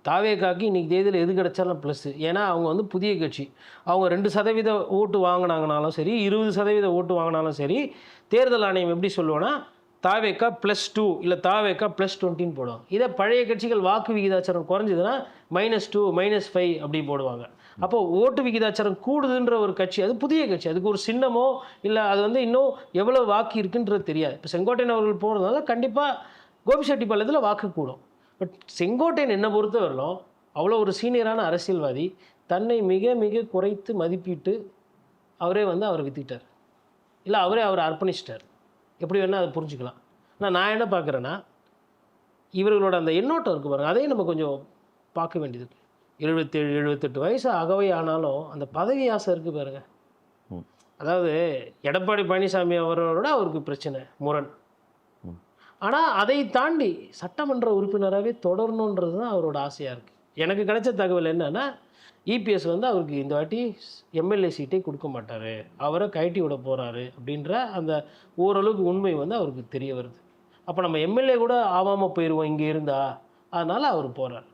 தாவேகாக்கு இன்னைக்கு தேதியில எது கிடைச்சாலும் ப்ளஸ். ஏன்னா, அவங்க வந்து புதிய கட்சி. அவங்க 2% ஓட்டு வாங்குனாங்கனாலும் சரி, 20% ஓட்டு வாங்குனாலும் சரி, தேர்தல் ஆணையம் எப்படி சொல்லுவோம்னா, தாவேகா +2 இல்ல தாவேகா +20ன்னு போடுவாங்க. இதே பழைய கட்சிகள் வாக்கு விகிதாச்சாரம் குறைஞ்சதுன்னா, -2, -5 அப்படி போடுவாங்க. அப்போ ஓட்டு விகிதாச்சாரம் கூடுதுன்ற ஒரு கட்சி, அது புதிய கட்சி. அதுக்கு ஒரு சின்னமோ, இல்ல அது வந்து இன்னும் எவ்வளவு வாக்கு இருக்குன்றது தெரியாது. இப்ப செங்கோட்டையன் அவர்கள் போறதுனால கண்டிப்பா கோபிச்செட்டிப்பாளையத்தில வாக்கு கூடும். பட் செங்கோட்டையன் என்ன பொறுத்தவரையிலும், அவ்வளோ ஒரு சீனியரான அரசியல்வாதி, தன்னை மிக மிக குறைத்து மதிப்பிட்டு, அவரே வந்து அவர வித்துக்கிட்டார். இல்ல அவரே அவர அர்ப்பணிச்சுட்டார். எப்படி வேணா அத புரிஞ்சுக்கலாம். ஆனா நான் என்ன பார்க்குறேன்னா, இவர்களோட அந்த எண்ணோட்டம் இருக்கு பாருங்க, அதையும் நம்ம கொஞ்சம் பார்க்க வேண்டியது இருக்கு. 77, 78 வயசு அகவை ஆனாலும், அந்த பதவி ஆசை இருக்கு பாருங்க. ம். அதாவது எடப்பாடி பழனிசாமி அவரோட அவருக்கு பிரச்சனை, முரண். ம். ஆனா, அதை தாண்டி சட்டமன்ற உறுப்பினராவே தொடரணுன்றது தான் அவரோட ஆசையா இருக்கு. எனக்கு கிடைச்ச தகவல் என்னன்னா, இபிஎஸ் வந்து அவருக்கு இந்த வாட்டி எம்எல்ஏ சீட்டே குடுக்க மாட்டாரு. அவர கழட்டி விட போறாரு அப்படின்ற அந்த ஓரளவுக்கு உண்மை வந்து அவருக்கு தெரிய வருது. அப்ப நம்ம எம்எல்ஏ கூட ஆவாம போயிருவோம் இங்க இருந்தா. அதனால அவரு போறாரு.